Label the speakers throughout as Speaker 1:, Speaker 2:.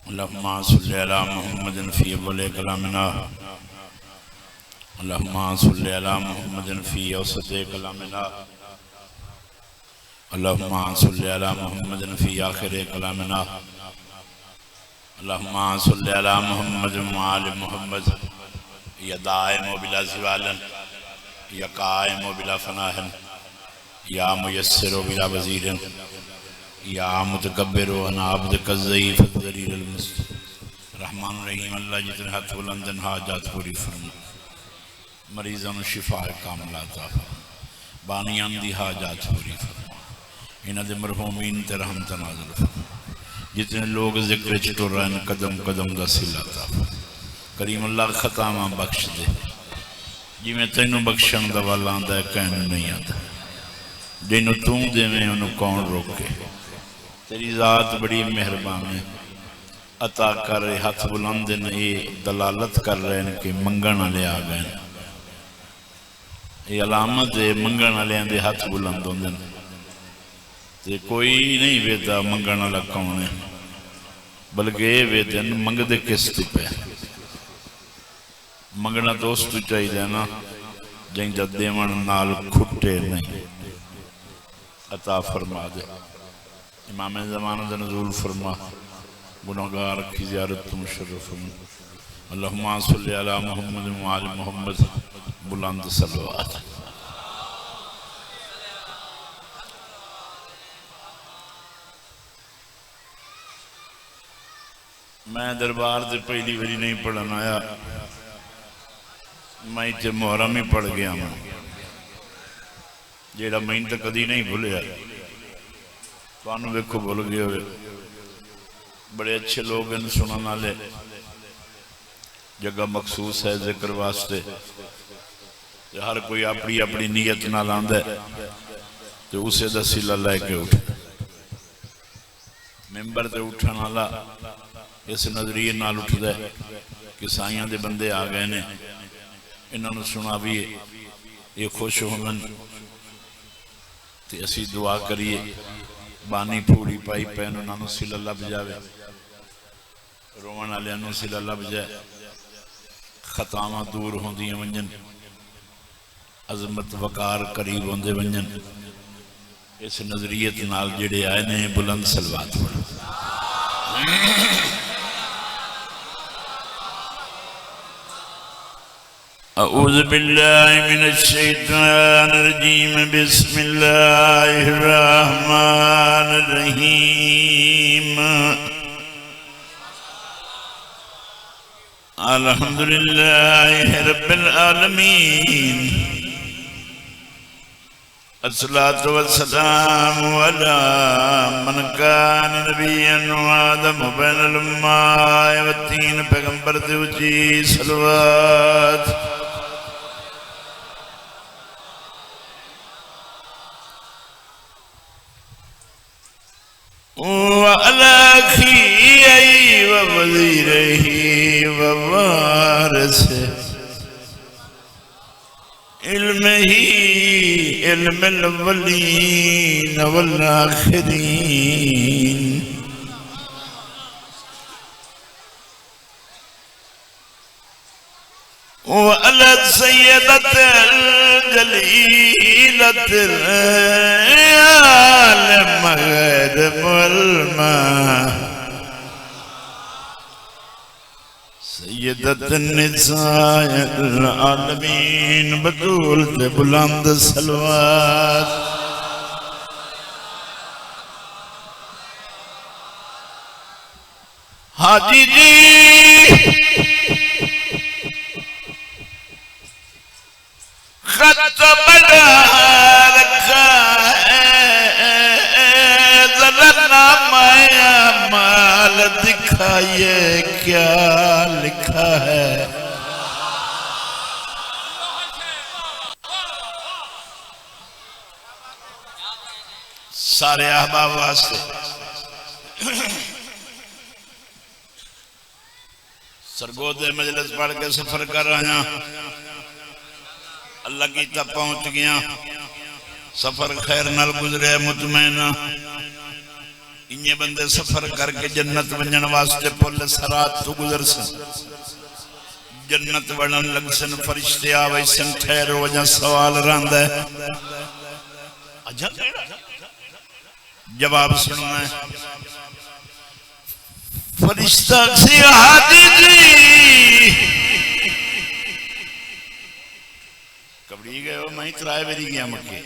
Speaker 1: اللہم صلی علی محمد فی اول کلامنا اللہم صلی علی محمد فی اوسط کلامنا اللہم صلی علی محمد فی آخر کلامنا اللہم صلی علی محمد وآل محمد یا دائم بلا زوال یا قائم بلا فناہ یا میسر بلا وزیر یا متکبر وانا عبدک الضعیف الذلیل المستضعف رحمان رحیم اللہ جتنے ہاتھ بلندن حاجات پوری فرما مریضان شفاء کاملہ عطا فرما بانیان دی حاجات پوری فرما انہاں دے مرحومین تے رحمت نازل فرما جتنے لوگ ذکر چٹور رہن قدم قدم دا صلہ عطا فرما کریم اللہ ختامہ بخش دے جی میں تینوں بخشن دا والا آندہ ہے کہنے نہیں آتا جنہوں تم دے میں انہوں کون روکے تیری ذات بڑی مہربان ہے عطا کر رہے ہاتھ بلندن یہ دلالت کر رہے ہیں کہ منگنا لے آگئے یہ علامت ہے منگنا لے آندے ہاتھ بلندن تے کوئی نہیں ویدہ منگنا لکھوں نے بلکہ یہ ویدن منگ دے کس پہ منگنا دوستو چاہی دینا جنگ جد دیمان نال کھٹے نہیں عطا فرما دے امام زمانہ دے نزول فرما گناہگار کی زیارت مشرف فرما اللہم صلی علی محمد وآل محمد بلند صلوات میں دربار دے پہلی وری نہیں پڑھنا آیا میں تے محرم ہی پڑھ گیا ہوں جیڑا میں تے کدی نہیں بھولیا توانو دیکھو بھول گئے ہوئے بڑے اچھے لوگ ہیں سنانا لے جگہ مخصوص ہے ذکر واسطے ہر کوئی اپنی اپنی نیت نہ لاندے تو اسے دسیلہ لے کے اٹھے ممبر تے اٹھانا لا اس نظریے نال اٹھ دے کہ سائیاں دے بندے آ گئے نے انہوں نے سنا بھی یہ خوش ہومن تے اسی دعا کریے بانی پھوڑی پائی پین انہوں نے سیل اللہ بجاوے روان علیہ نے سیل اللہ بجائے خطامہ دور ہوں دیئے ونجن عظمت وقار قریب ہوں دے ونجن اس نظریت نال جڑے آئے نے بلند سلوات پڑھ اعوذ باللہ من الشیطان الرجیم بسم اللہ الرحمن الرحیم الحمدللہ رب العالمین الصلاة والسلام علی من کان نبیا وآدم بین الاماء والتین پیغمبر دیوچی صلوات وعلى أخيه ووزيره ووارثه علمه علم الأولين والآخرين وعلى السيدة الجليلة العالم غير والماء سيدة النساء العالمين بطول بلند صلوات حاجی جی خط بڑا رکھا ہے ذرا مایا مال دکھائیے کیا لکھا ہے سارے احباب واسطے سرگود مجلس پڑھ کے سفر کر رہا اللہ کی تب پہنچ گیا سفر خیر نال گزرے مطمئنہ انہیں بندے سفر کر کے جنت ونجن واسطے پل سرات تو گزر سن جنت وڑن لگ سن فرشتے آوے سن ٹھہرو وجہ سوال راند ہے جواب سننا ہے فرشتہ سی حاجی جی کبھی گئے ہو میں ترائے بیری گیا مکے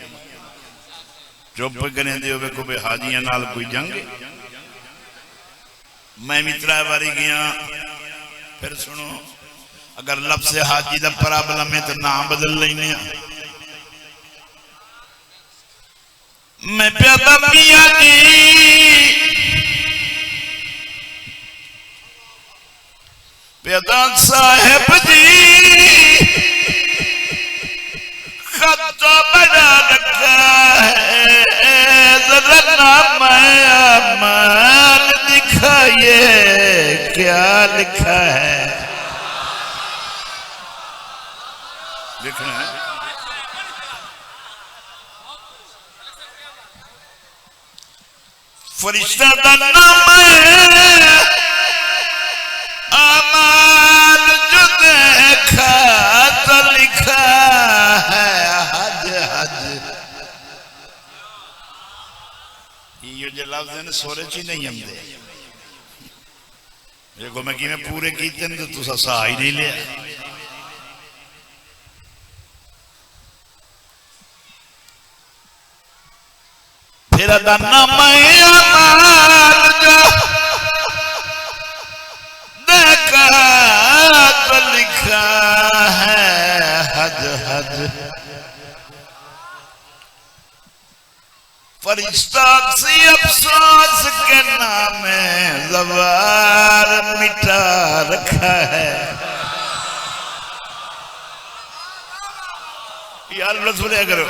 Speaker 1: چوپ کریں دیو بے کو بے حاجیاں نال کوئی جنگ میں ترائے باری گیا پھر سنو اگر لفظ حاجی دا پرابلم ہے تو نام بدل لینے میں پیدا میاں جی پیدا صاحب جی خط بنا رکھا ہے ذرا نام امان دکھائیے کیا لکھا ہے دیکھنا ہے فرشتہ دا نام امان جو دیکھا تو لکھا ہے حج حج یہ جو لفظ ہے نا سورے چی نہیں ہم دے دیکھو میں کی میں پورے کیتے ہیں تو سا سا ہی نہیں لیا پھر ادانا میں امان جو دیکھا تو لکھا ہے حج حج فرشتہ سی افسوس کے نام زوار مٹا رکھا ہے یار رسول اگر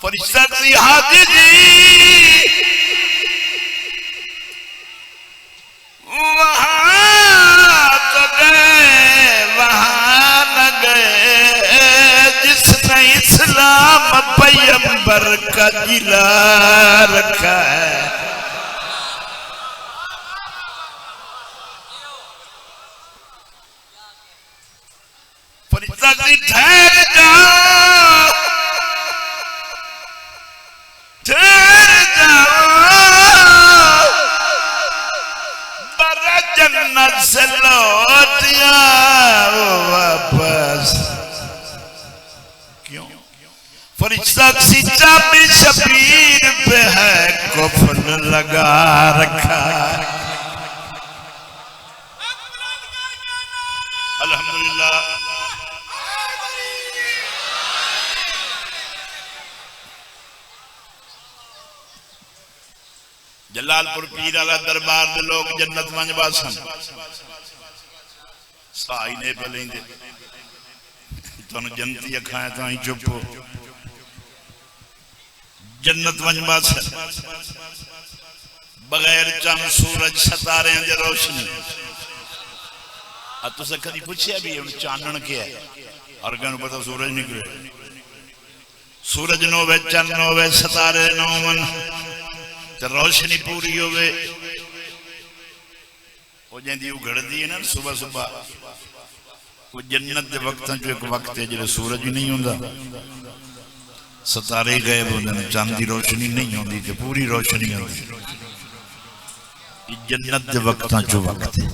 Speaker 1: فرشتہ سی حاجی جی وہاں تو گئے وہاں نہ گئے جس نے اسلام پیمبر کا جلا رکھا ہے فرشتہ سی ٹھہر جاؤ ٹھہر جاؤ برا جنت سے لوٹ آؤ واپس کیوں فرشتہ سی چابی شبیر پہ ہے کفن لگا رکھا الحمدللہ جلال پور پیر علیہ دربار دے لوگ جنت منج باسن سائی نے پلیں دے تو جنتی اکھائیں تو آئیں چپو جنت منج باسن بغیر چند سورج ستارے ہیں دے روشنی تو سے کدی پوچھے ابھی انہیں چانن کیا ہے ارگن پتا سورج نکلے سورج نوے چند نوے ستارے نومن روشنی پوری ہوئے وہ جیندی اگڑ دی ہے نا صبح صبح وہ جنت دے وقتاں جو ایک وقت ہے جلے سورج ہی نہیں ہوندہ ستارے گئے ہوندے چاندی روشنی نہیں ہوندی کہ پوری روشنی ہوندی یہ جنت دے وقتاں جو وقت ہے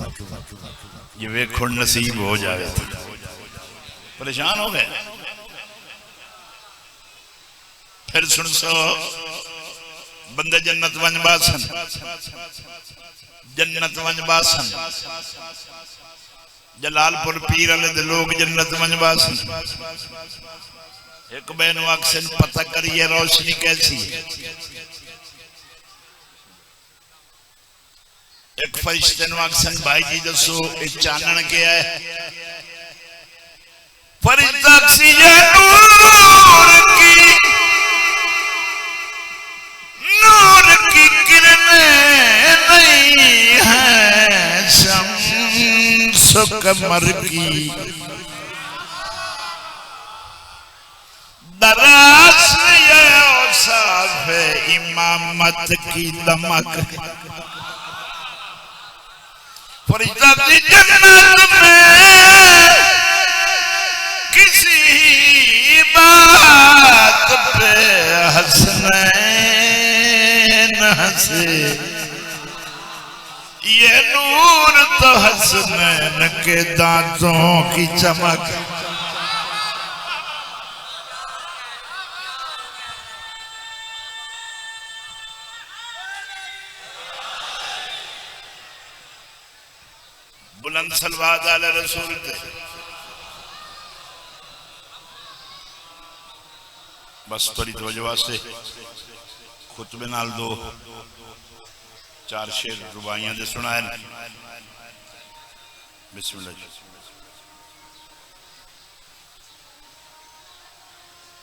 Speaker 1: یہ ویکھڑ نصیب ہو جائے پریشان ہو گئے پھر سن سو بندے جنت ونج باسن جنت ونج باسن جلال پور پیر علیہ دے لوگ جنت ونج باسن ایک بینو اکسن پتہ کریے روشنی کیسی ہے ایک فرشتے نو اکسن بھائی جی دسو اس چانن کیا ہے فرشتہ سی نور کی کرنیں نہیں ہیں شمس و قمر کی دراز یہ صاف امامت کی دمک فرشتہ دی جنت میں کسی بات پہ حسنین ہنسے یہ نور تو حسنین کے دانتوں کی چمک بلند صلوات علی رسول تے بس تھوڑی توجہ واسطے خطبے نال دو چار شعر رباعیاں دے سنائے بسم اللہ جی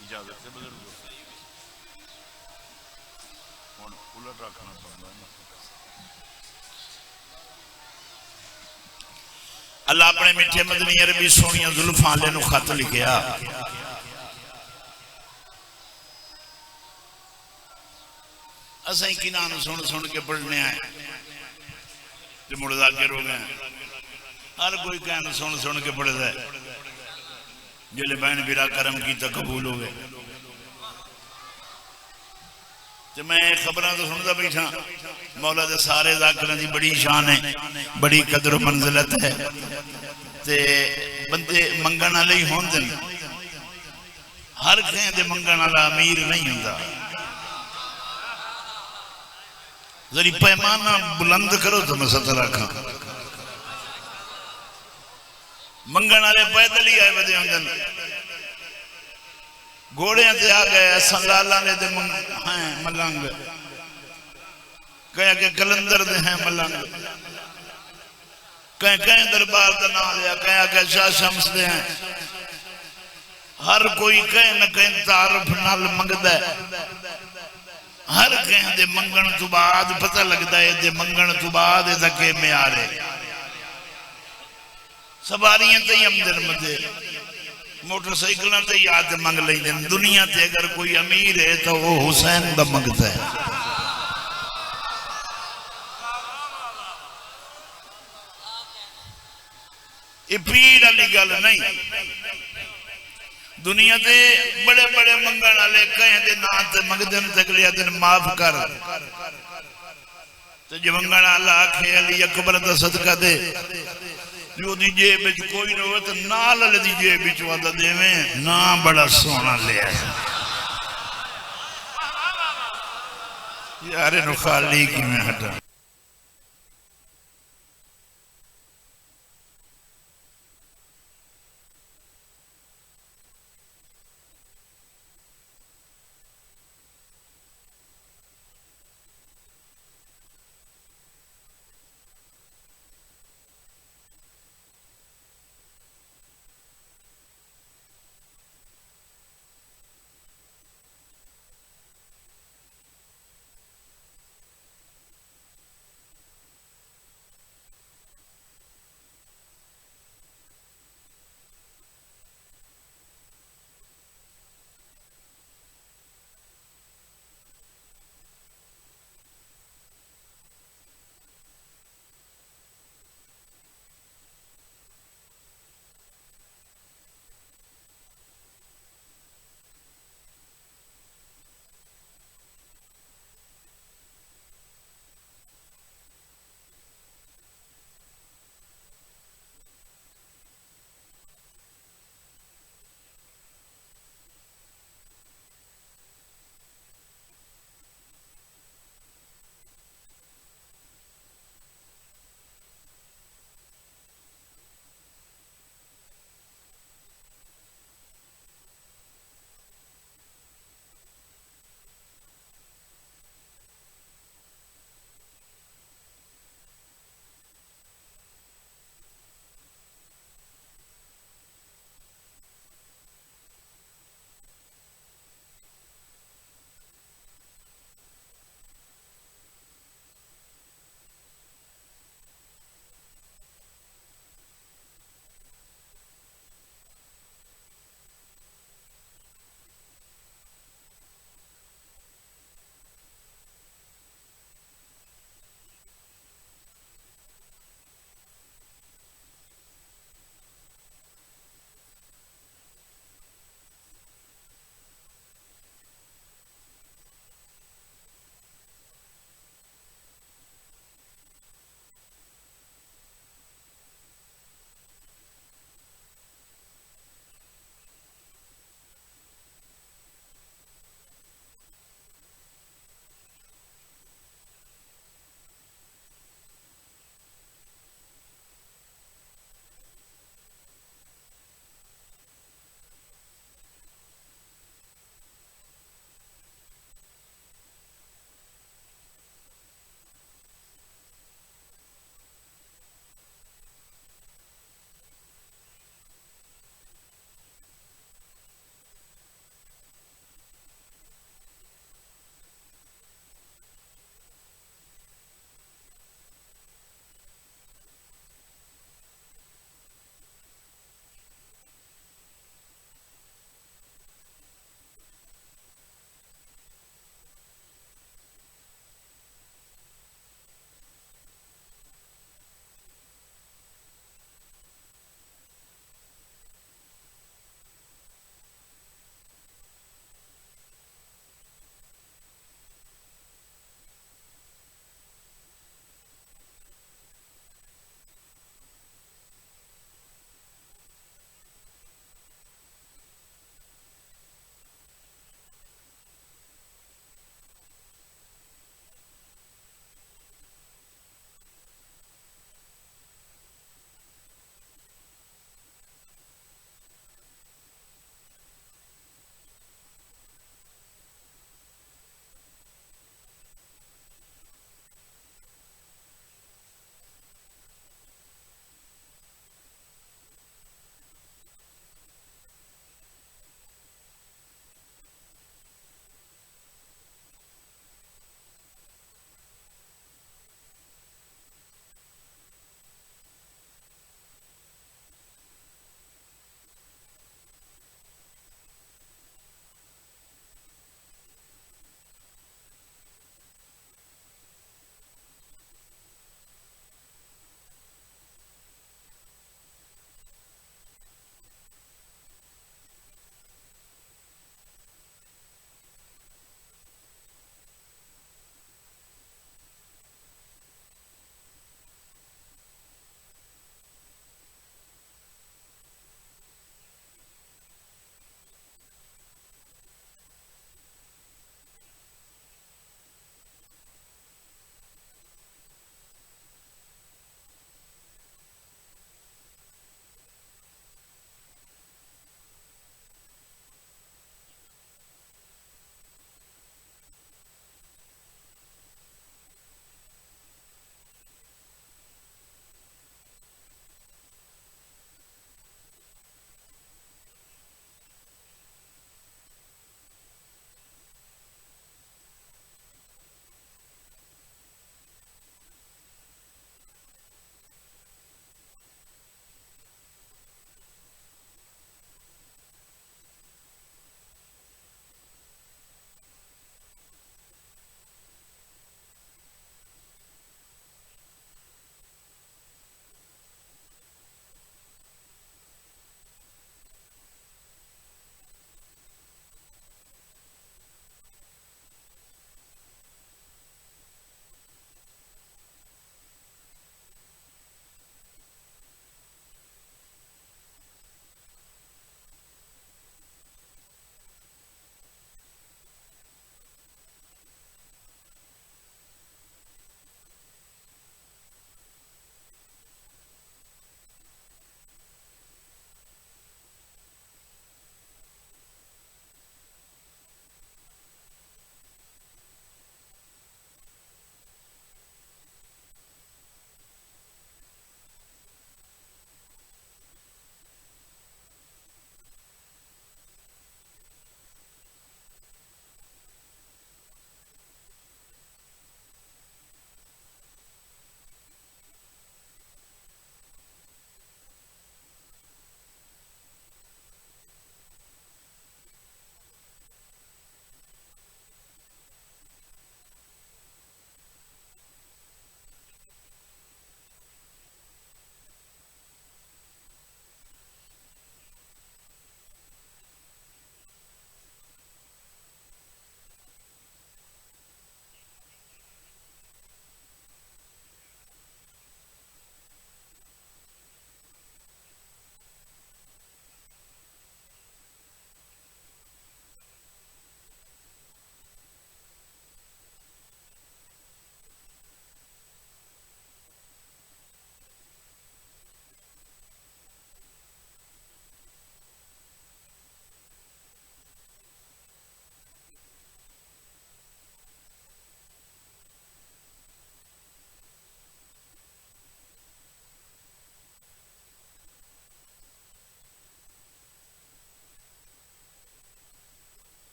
Speaker 1: اجازت سے بزرگوں الٹ رکھنا پڑتا ہے اللہ اپنے میٹھے مدنی عربی سونیاں زلفاں لے نو خط لکھیا اساں کنان سن کے پڑھنے آئے جو مڑدا کے رو گئے ہر کوئی کہنا سن کے پڑھ دے جلے بہن برا کرم کی تا قبول ہوئے تو میں خبریں تو سنتا بیٹھا مولا دے سارے ذاکران دی بڑی شان ہے بڑی قدر و منزلت ہے تے بندے منگنا لئی ہون دن ہر کہیں دے منگنا لا امیر نہیں ہوندہ ذری پیمانہ بلند کرو تو میں سطح رکھا منگنا لے پیدل ہی آئے بدے ہوندن گھوڑے تے آ گئے سنلالا نے دے ہیں ملنگ کہا کہ کلندر دے ہیں ملنگ کہیں دربار دا نہ لیا کہا کہ شاہ شمس دے ہیں ہر کوئی کہیں نہ کہیں تعارف نال منگ دے ہر کہیں دے منگن تو بعد پتہ لگتا ہے دے منگن تو بعد دکے میں آ رہے سواریاں تے امدن مدے موٹر سائیکلوں تے یاد منگ لیں دن دنیا تے اگر کوئی امیر ہے تو وہ حسین دا منگتا ہے یہ پیر علی گل نہیں دنیا تے بڑے بڑے منگن والے کہیں دے نا تے منگدن تے اگلے دن معاف کر تے جو منگن والا آکھے علی اکبر دا صدقہ دے جو دی جیب بچ کوئی نہ ہوئے تو نال علی دی جیب بچ وعدہ دے میں نا بڑا سونا لے آئے یارے نخالی کی میں ہٹا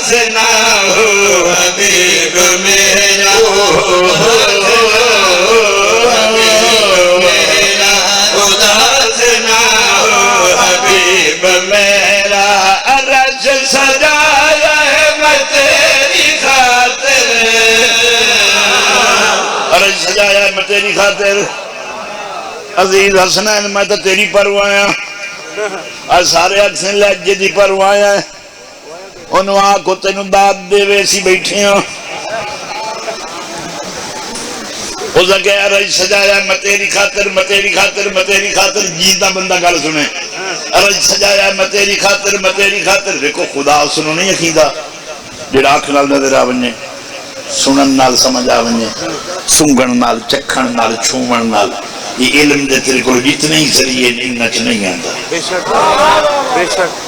Speaker 1: اداس نہ ہو حبیب میرا اداس نہ ہو حبیب میرا عرش سجایا ہے میں تیری خاطر عرش سجایا ہے میں تیری خاطر عزیز حسنین میں تو تیری پروایا اور سارے اکسیں لہجے دی پروایا ہے انہوں آنکھو تینوں داد دے ویسی بیٹھے ہیں اس نے کہا عرش سجایا میں تیری خاطر میں تیری خاطر میں تیری خاطر جیتا بندہ گل سنے عرش سجایا میں تیری خاطر میں تیری خاطر دیکھو خدا سنو نہیں عقیدہ جڑا آنکھ نال نظر آونجے سنن نال سمجھ آونجے سنگن نال چکھن نال چھومن نال یہ علم دے تیرے کو جتنے ہی ذریعے نچ نہیں آتا
Speaker 2: بے شک بے شک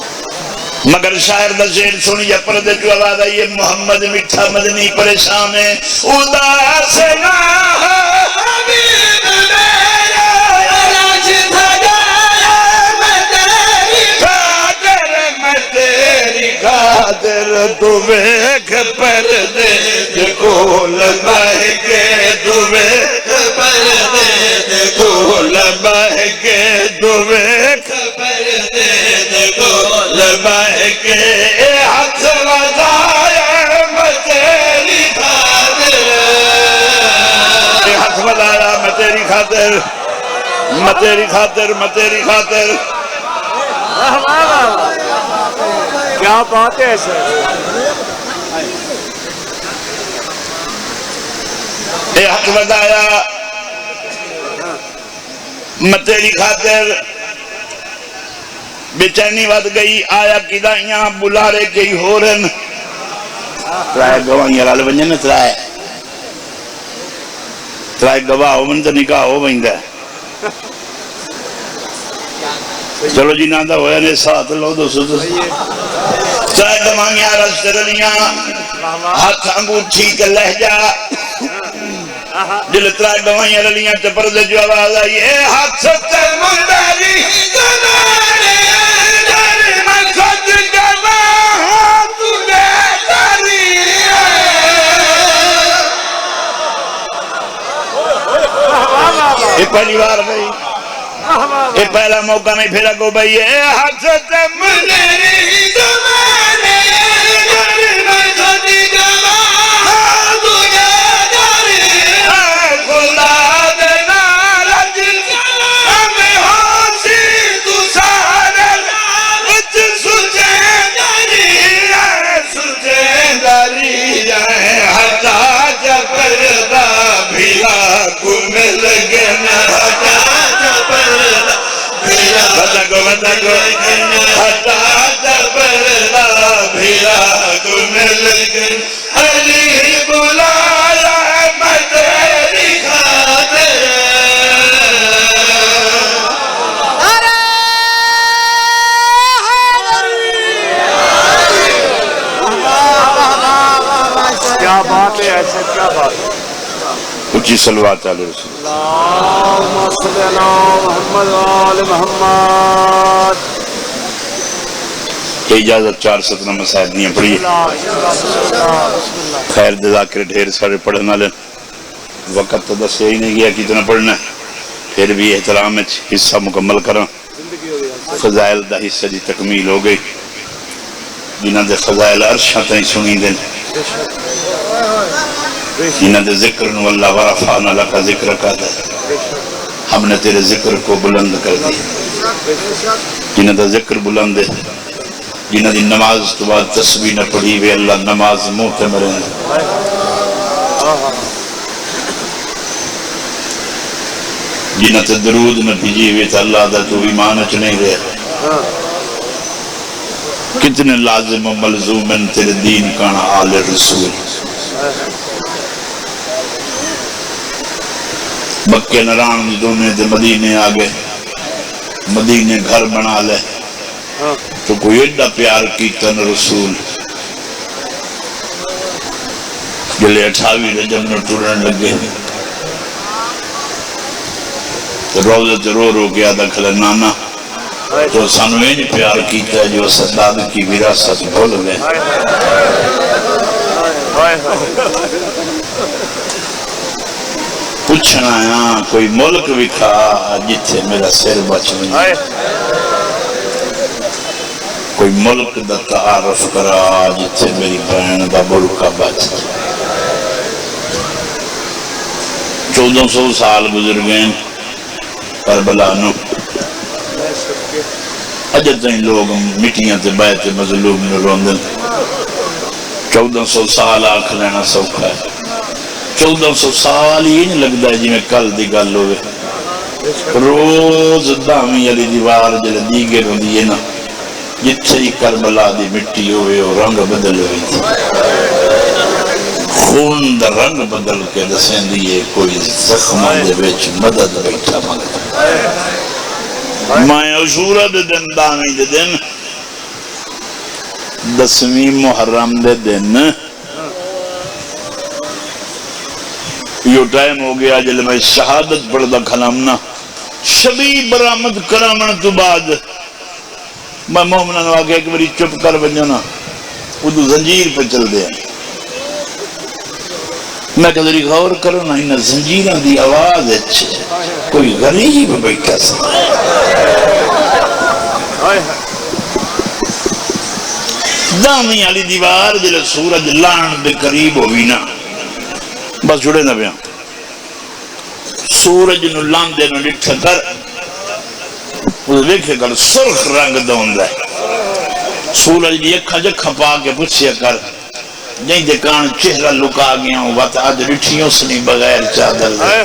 Speaker 1: مگر شاعر دا شعر سنی یا پردے جو آواز آئی ہے محمد مٹھا مدنی پریشان ہے اداس نہ ہو حبیب میرا عرش سجایا میں تیری خاطر میں تیری خاطر تو ویکھ پردے دے کول بہ کے تو ویکھ پردے دے کول بہ کے تو ویکھ پردے دے کول بہ کے ہاتھ وضایا میں تیری خاطر ہاتھ وضایا میں تیری خاطر میں تیری خاطر میں تیری خاطر
Speaker 2: کیا بات ہے سر
Speaker 1: ہاتھ وضایا میں تیری خاطر بچینی ود گئی آیا کدائیاں بلارے گئی ہو رن ترائے گواہیاں لال بنجے نا ترائے گواہ ہو من تو نکاح ہو بندہ چلو جی ناندہ ہویا نے ساتھ لو دو سو ترائے گواہیاں رست رلیاں ہاتھ انگوٹھی کے لہجہ جل ترائے گواہیاں رلیاں تے پردے جو آواز آئی اے ہاتھ تے منداری زمانے در میں خود گواہ تجھے داری یہ پہلی بار بھئی یہ پہلا موقع نہیں پھر اگو بھئی اے ہاتھ تے منداری زمانے در میں خود گواہ تجھے داری خدا دینا رج ہمیں ہاسی تو سارے اچھ سجے داری ہے ہٹا جبردہ بھیلا کو مل گنا ہٹا جبردہ بھیلا ہٹا جبردہ بھیلا کو مل گنا علی بلایا میں تیری خاطر
Speaker 2: کیا بات ہے ایسا کیا بات ہے
Speaker 1: اچھی صلوات علیہ رسول
Speaker 2: اللہم صلی علی محمد وآل محمد
Speaker 1: اجازت 4 ستنہ مسائد نہیں پڑھی خیر ذاکر ڈھیر سارے پڑھنا لیں وقت تو دس ہی نہیں گیا کتنا پڑھنا ہے پھر بھی احترام حصہ مکمل کریں فضائل دا حصہ دی تکمیل ہو گئی جنہ دے فضائل عرشہ تائیں سنی دیں جنہ دے ذکر نو اللہ ورفعنا لکا ذکر کا دے ہم نے تیرے ذکر کو بلند کر دی جنہ دا ذکر بلند ہے جنہ دی نماز تو بعد تسبیح نہ پڑھی وے اللہ نماز منہ تے مریں جنہ تے درود نہ بھیجی وے تا اللہ دا تو ایمان اچنے گئے کتنے لازم و ملزوم ہیں تیرے دین کانا آل رسول مکہ نران دونے دے مدینے آگے مدینے گھر بنا لے تو کوئی ایڈا پیار کیتا نہ رسول جلے 28 رجب نہ ٹورن لگے تو روزہ تے رو رو کے آدھا کھلے نانا تو سنوین پیار کیتا ہے جو سداد کی وراثت بھول گئے پوچھنا ہے کوئی ملک وکھا جتھے میرا سر بچ نہیں کوئی ملک دا تعارف کرا جتھے میری بہن دا برقع بچ 1400 سال گزر گئے کربلا نو اجے تائیں لوگ مٹیاں تے بیت مظلوم نو روندن 1400 سال آکھ لینا سوکھا ہے 1400 سال ہی نہیں لگتا ہے جی میں کل دی گل ہوئے روز دامی علی دیوار جلے دیگر ہوں دیئے نا جتھے ہی کربلا دی مٹی ہوئے اور رنگ بدل ہوئی تھی خون دا رنگ بدل کے دسیں دیئے کوئی زخمان دے بیچ مدد بیٹھا مانگتا میں عشورہ دے دن دامی دے دن 10ویں محرم دے دن یہ ٹائم ہو گیا جلے میں شہادت پڑھتا کھلامنا شبی برامت کرامن تو بعد میں مومنان واقع ایک بری چپ کر بنجونا وہ تو زنجیر پہ چل دے میں کدری غور کرو نا انہا زنجیران دی آواز اچھے کوئی غریب بیٹھا سا دامی علی دیوار جلے سورج لان دے قریب ہوئی نا بس جڑے نہ بیاں سورج نو لان دے نو لٹھا کر وہ دیکھے کر سرخ رنگ دون ہے سورج دی اکھا جکھا پا کے پوچھیا کر جائیں جکان چہرہ لکا گیا ہوں بات آج لٹھیوں سنی بغیر چادر دے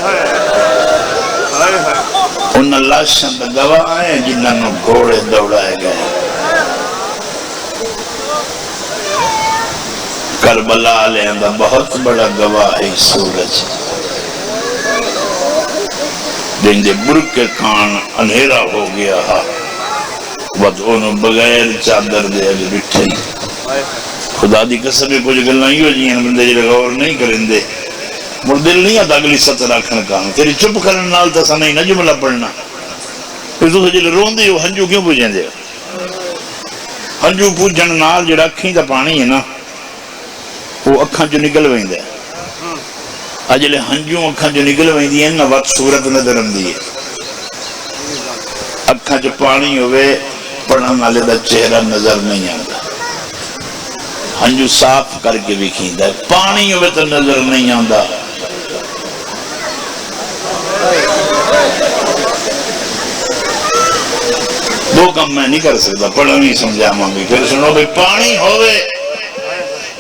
Speaker 1: انہا لاشن دا گواہ آئے جنہاں نو گھوڑے دوڑائے گئے کربلا لے اندہ بہت بڑا گواہ ہے سورج دن دے برک کے کان انہیرا ہو گیا ہا وقت انہوں بغیر چادر دے اگر بٹھے خدا دی قسم میں کچھ گل نہیں ہو جی بندے جی غور نہیں کریں دے مر دل نہیں آتا اگلی سطح رکھن کام تیری چپ کرن نال تسا نہیں نہ جملہ پڑھنا پھر تو جلے رون دے ہو ہنجو کیوں پوچھیں دے ہنجو پوچھن نال جڑا اکھیں دا پانی ہے نا وہ اکھاں جو نکل وہیں دے اجلے ہنجوں اکھاں جو نکل وہیں دی ہیں نا وقت صورت نظر اندی ہے اکھاں جو پانی ہوئے پڑھن والے دا چہرہ نظر نہیں آتا ہنجو صاف کر کے بھی کھیندا ہے پانی ہوئے تو نظر نہیں آتا دو کم میں نہیں کر سکتا پڑھا نہیں سمجھا مانگی پھر سنو بھئی پانی ہوئے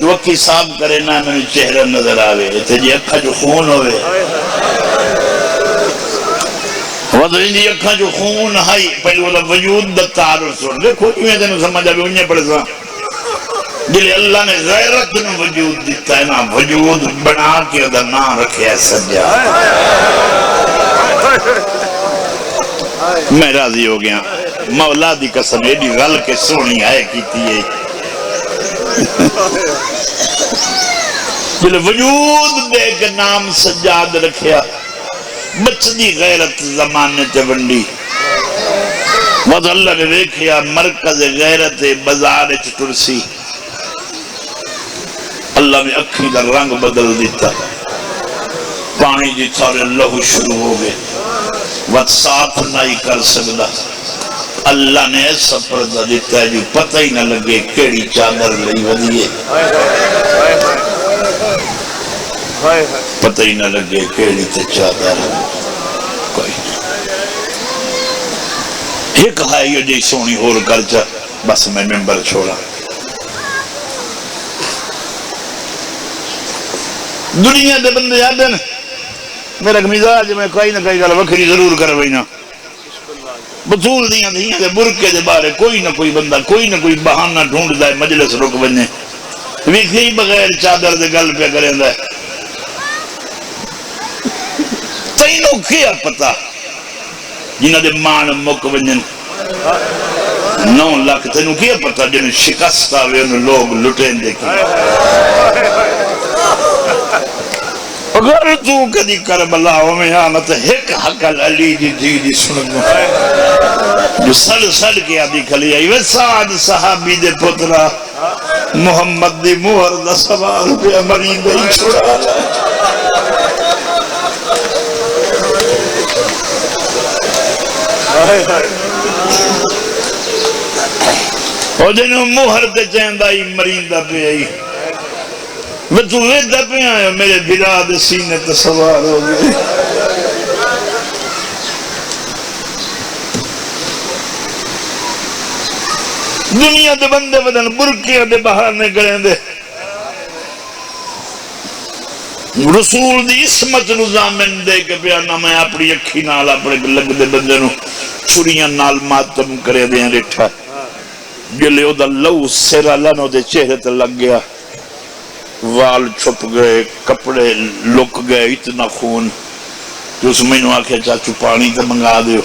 Speaker 1: وقتی صاف کرے نا میں چہرہ نظر آوے تے جی اکھا جو خون ہوئے وقت جی اکھا جو خون ہائی پہلے وہ وجود دا تعارف سن دیکھو جو میں تینوں سمجھا بھی انہیں پڑھ سا جلے اللہ نے غیرت نے وجود دیتا ہے نا وجود بنا کے ادھر نام رکھے ہے سجا میں راضی ہو گیا مولا دی قسم ایڈی غل کے سونی آئے کی تھی جلے وجود دے کے نام سجاد رکھیا بچدی غیرت زمانے تے بنڈی وقت اللہ نے دیکھیا مرکز غیرت بازار چٹرسی اللہ نے اکھی کا رنگ بدل دیتا پانی جی سارے لہو شروع ہو گئے وقت صاف نہیں کر سکتا اللہ نے ایسا پردہ دیتا ہے جو پتہ ہی نہ لگے کیڑی چادر لئی ودیے پتہ ہی نہ لگے کیڑی تے چادر کوئی یہ کہا ہے یہ جی سونی اور کرچا بس میں ممبر چھوڑا دنیا دے بندے یادن میرا مزاج میں کوئی نہ کوئی گل وکھری ضرور کر وینا بطول دیاں دیاں دے برکے دے بارے کوئی نہ کوئی بندہ کوئی نہ کوئی بہانہ ڈھونڈ دائے مجلس رک بننے ویکھی بغیر چادر دے گل پہ کریں دائے تینوں کیا پتا جنہ دے مان مک بنن 9 لاکھ تینوں کیا پتا جنہیں شکست آوے انہوں لوگ لٹیں دیکھیں اور اگر تو کدی کربلا میں آنا تو ایک حقل علی دی دی دی سنگو جو سڑ سڑ کے آدھی کھلی آئی وہ سعد صحابی دے پترہ محمد دی مہر دا سوال پہ مرید ہی چھوڑا اور جنہوں مہر دے چیندہ ہی مریندہ پہ آئی میں تو ویدہ پہ آیا میرے بلاد سینے تصوار ہو گئے دنیا دے بندے بدن برکیاں دے بہانے کریں دے رسول دی اسمت نظامن دے کے پیانا میں اپنی اکھی نال اپنے لگ دے بندے نو چھڑیاں نال ماتم کرے دیں رٹھا جلے او دا لو سیرا لانو دے چہرے تے لگ گیا وال چھپ گئے کپڑے لک گئے اتنا خون جو اس میں نو آکھے چاچو پانی تے منگا دیو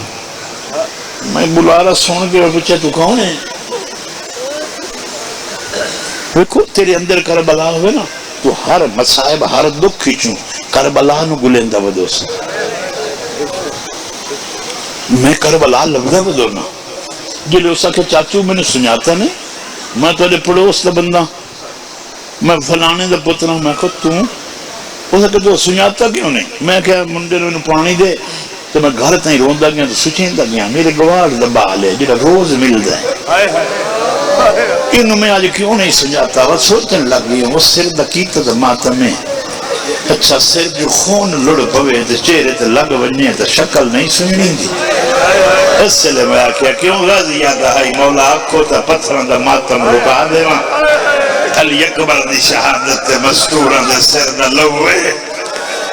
Speaker 1: میں بلارہ سن کے پچھے تو کون ہے دیکھو تیرے اندر کربلا ہوئے نا تو ہر مصائب ہر دکھ کھیچوں کربلا نو گلندہ بدو سے میں کربلا لگدہ بدو نا جلے اسا کہ چاچو میں نے سنیاتا نہیں میں تو دے پڑوس دا بندہ میں فلانے دا پترہ میں کہا اسا کہ تو سنیاتا کیوں نہیں میں کہا منڈے نے پانی دے تو میں گھر تائیں روندہ گیا تو سچیندہ گیا میرے گوار دا بال ہے جڑا روز مل دائیں انہوں میں آج کیوں نہیں سجاتا وہ سوچنے لگ گئی وہ سر دقیقت دا ماتم ہے اچھا سر جو خون لڑ پوے تو چہرے تو لگ ونیے تو شکل نہیں سننی دی اس سے لئے میں آکھیا کیوں غازی یادہ ہے مولا آکھو تا پتھران دا ماتم رکا دے وہاں علی اکبر دی شہادت مستوران دے سر دا لوے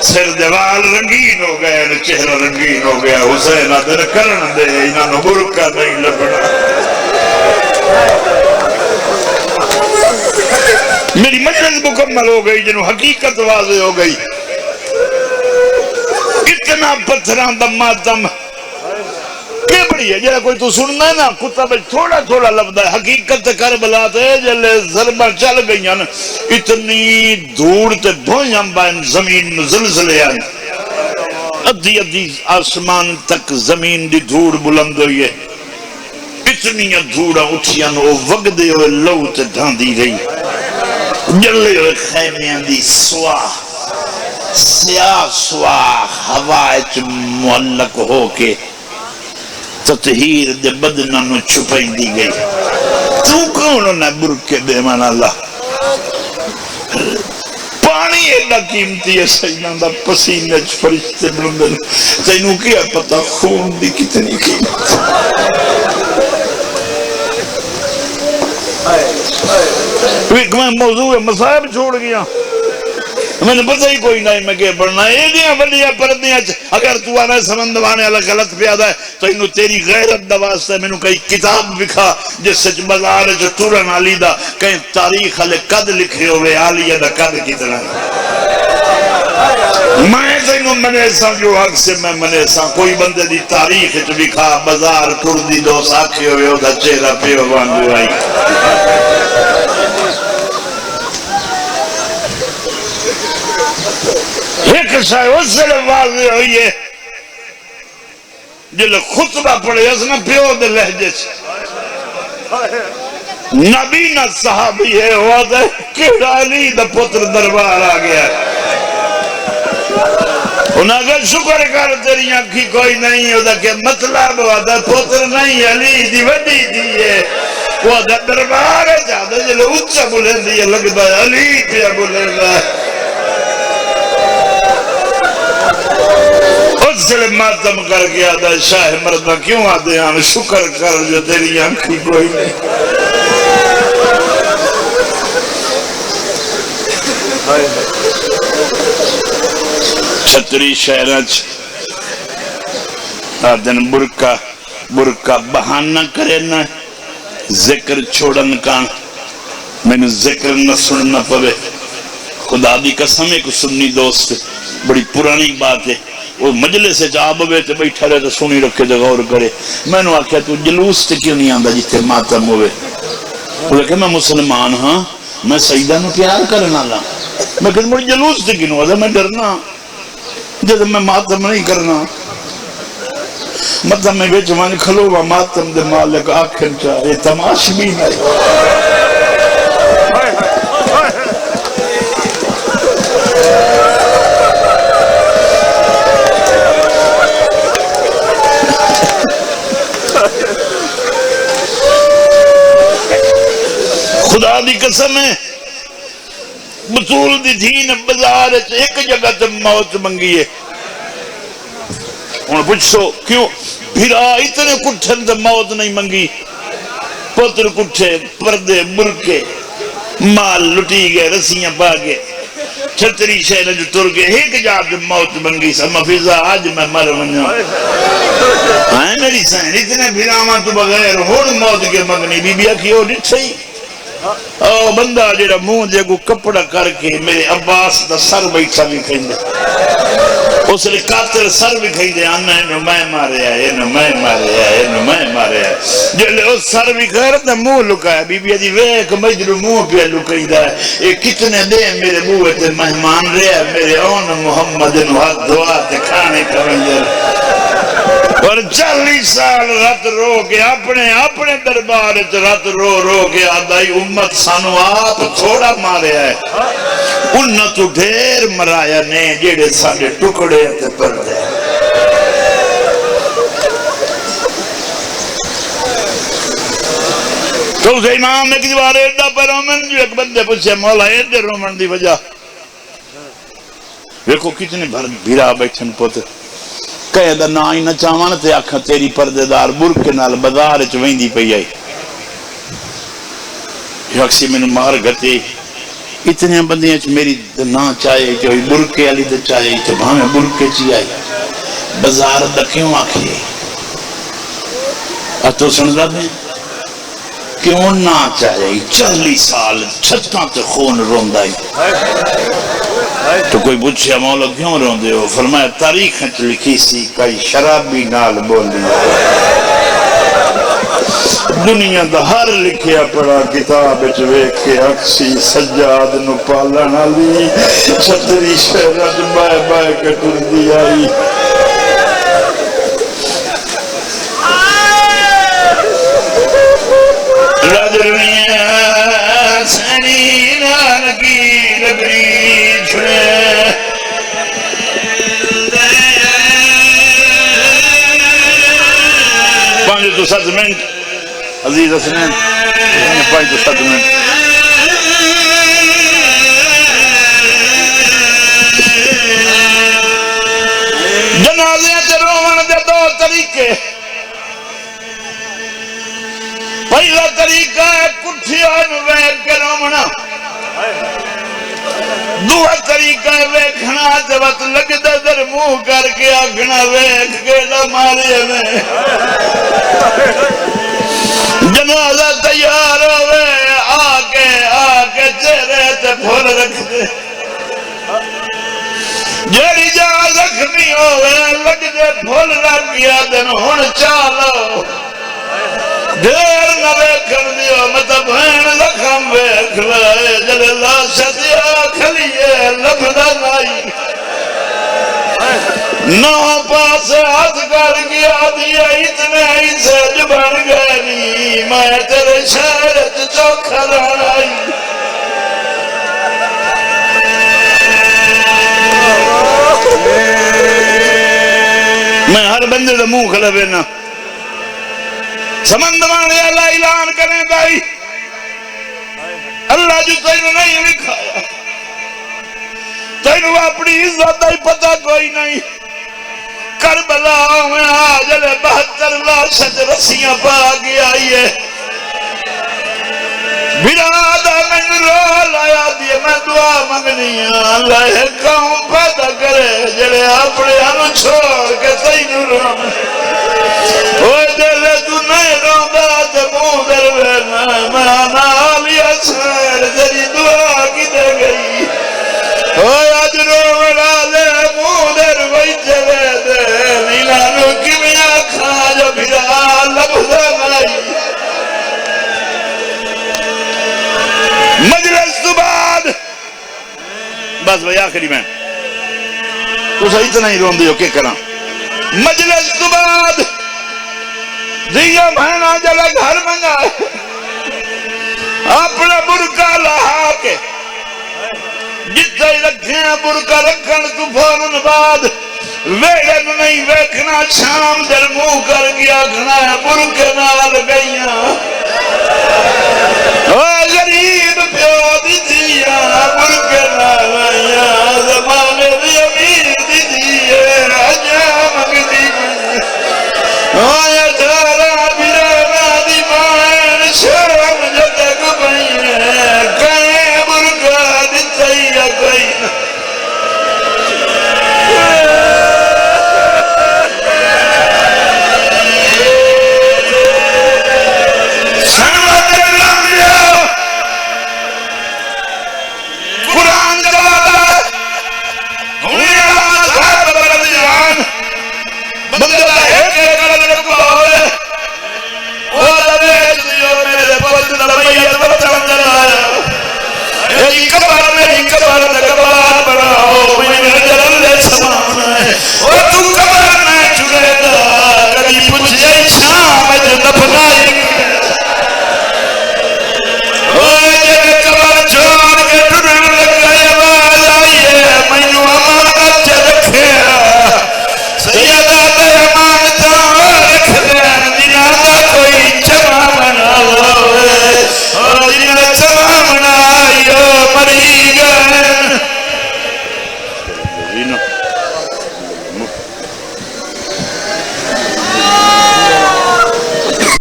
Speaker 1: سر دیوال رنگین ہو گئے چہرہ رنگین ہو گیا حسین آدھر کرن دے انہاں نو برکہ نہیں لگنا میری مجلس مکمل ہو گئی جنہوں حقیقت واضح ہو گئی اتنا پتھران دا ماتم کیا بڑی ہے جنہا کوئی تو سننا ہے نا کتا بچ تھوڑا تھوڑا لفظ ہے حقیقت کربلا تے جلے ضربہ چل گئی ہیں اتنی دھوڑ تے بھویاں بائن زمین زلزلے آئیں ادھی ادھی آسمان تک زمین دی دھوڑ بلند ہوئی ہے اتنی دھوڑا اٹھیاں وہ وگدے ہوئے لو تے دھاندی رہی جلے ہوئے خیمیاں دی سواہ سیاہ سواہ ہوائچ معلق ہو کے تطہیر دے بدنہ نو چھپائی دی گئی تو کونوں نے برکے دے من اللہ پانی ایڈا قیمتی ہے سیدان دا پسینے فرشتے بلندن تینوں کیا پتا خون دی کتنی قیمت ایک میں موضوع مصائب چھوڑ گیا میں نے پتہ ہی کوئی نہیں میں کہ پڑھنا ایڈیاں بڑیاں پردیاں اگر تو آنا سمندوانے اللہ غلط پیادہ ہے تو انہوں تیری غیرت دواستا ہے میں نے کئی کتاب بکھا جس سچ بزار جو تورن علی دا کہیں تاریخ علی قد لکھے ہوئے عالیہ دا قد کتنا میں تو انہوں منیساں جو حق سے میں منیساں کوئی بندے دی تاریخ جو بکھا بزار کردی دو ساکھے ہوئے ہو دا چہرہ پہ وان جو آئی ایک شاہ اس سے واضح ہوئی ہے جلے خطبہ پڑھے اس نے پیو دے لہجے سے نبی نہ صحابی ہے وعدہ کہ علی دا پتر دربار آ گیا انہاں اگر شکر کر تیری آنکھی کوئی نہیں ہوتا کہ مطلب وعدہ پتر نہیں علی دی وڈی دی ہے وعدہ دربار ہے جادہ جلے اچھا بولے دیا لگتا ہے علی پیا بولے گا اس سے ماتم کر کے آدھا شاہ مردہ کیوں آدھے ہیں شکر کر جو تیری آنکھی کوئی نہیں چھتری شہرچ آدھن برکہ بہانہ کرے نا ذکر چھوڑن کا میں نے ذکر نہ سننا پوے خدا دی قسم ایک سنی دوست بڑی پرانی بات ہے وہ مجلس سے جاب ہوئے تو بیٹھا رہے تو سنی رکھے تو غور کرے میں نے آکھیا تو جلوس تے کیوں نہیں آندا جتے ماتم ہوئے وہ کہ میں مسلمان ہاں میں سیدہ نو پیار کرنا لا میں کہ مجھے جلوس تے کیوں آدھا میں ڈرنا جب میں ماتم نہیں کرنا مطلب میں بیچ مان کھلو وا ماتم دے مالک آکھن چاہے تماش بھی نہیں خدا دی قسم ہے بطول دی دین بازار ایک جگہ تے موت منگی ہے انہوں پوچھو کیوں پھرا اتنے کٹھن تے موت نہیں منگی پتر کٹھے پردے برکے مال لٹی گئے رسیاں پا گئے چھتری شہر جو تر گئے ایک جا تے موت منگی سما فضا آج میں مر منجا آئے میری سائن اتنے پھراواں تو بغیر ہوڑ موت کے منگنی بی بی آکھی ہو ڈٹ صحیح او بندہ جیڑا منہ دے کو کپڑا کر کے میرے عباس دا سر بیٹھا بھی کھیں دے اس لئے قاتل سر بھی کھیں دے آنا انہوں میں مارے آئے انہوں میں مارے آئے انہوں میں مارے آئے جو لے اس سر بھی کھر دا منہ لکایا بی بی جی ویک مجرو منہ پہ لکائی دا ہے یہ کتنے دے میرے منہ تے مہمان رہے میرے اون محمد انہوں حد دعا تے کھانے کرنجر اور 40 سال رات رو کے اپنے دربار رات رو کے آدھائی امت سانو آپ تھوڑا مارے ہے انہوں تو ڈھیر مرایا نے جیڑے ساڑے ٹکڑے تے پر دے تو اسے امام ایک دیوار ایڈا پر رومن جو ایک بندے پوچھے مولا ایڈے رومن دی وجہ دیکھو کتنے بھیرا بیٹھن پوتے کہے دا نا ہی نہ چاوانا تے آکھا تیری پردے دار برکے نال بازار چوہیں دی پئی آئی یہ اکسی میں مار گھتے اتنے بندیاں چھ میری نا چاہے کہ برکے علی دا چاہے کہ بھامیں برکے چی آئی بازار دا کیوں آکھی ہے اتو سنزا دیں کیوں نہ چاہے 40 سال چھتاں تے خون روندائی تو کوئی پوچھیا مولا کیوں روندے ہو فرمایا تاریخ لکھی سی کئی شرابی نال بولی دنیا دا ہر لکھیا پڑا کتاب ویکھے اکسی سجاد نو پالن علی چھتری شہرت بائے بائے کٹر دی آئی رجویاں سنی نانکی لگری چھڑے پانچ تو 7 منٹ عزیز حسنین 5 تو 7 منٹ جنازے تے رومن دے 2 طریقے پہلا طریقہ ہے کٹھیا ویکھ کے رومنا دوسرا طریقہ ہے ویکھنا تے وقت لگدا در منہ کر کے آگنا ویکھ کے نہ مارے میں جنازہ تیار ہوئے آکے چہرے تے پھول رکھ دے جیڑی جا زخمی ہوئے لگ دے پھول رکھ گیا دن ہن چالو دیر نہ ویکھن دیو مطلب بھین زخم ویکھ لائے جلے لاشا دیا کھلیے لبدا نائی نو پاس ہاتھ کر گیا دیا اتنے ہی سج بن گئے نی میں تیرے شہرت چوکھا لڑائی میں ہر بندے دا منہ کھلا بینا سمندرانے اللہ اعلان کریں بھائی اللہ جو تینوں نہیں لکھایا تینوں اپنی عزت ہی پتہ کوئی نہیں کربلا میں آجلے 72 لاشت رسیاں پا گیا ہے برادہ میں رو لایا دیئے میں دعا منگنی اللہ قوم پیدا کرے جلے اپنے ہم چھوڑ کے تینوں روم اوہ دلے تو نہیں روندہ تے منہ در وینا میں آنالی اسیر تیری دعا کی دے گئی اوہ آج رو منا دے منہ در ویچے وے دے نیلانو کی میں کھا جو بھرا لبدا نائی مجلس تو بعد بس بھئی آخری میں تو صحیح تو نہیں روندے ہو کہ کرا مجلس تو بعد دیا بہنا جلا گھر منگا اپنا برکا لہا کے جتنے رکھیں برکا رکھن تو فوراً بعد ویڑن نہیں ویکھنا شام در منہ کر گیا گھنا برکے نال گئیاں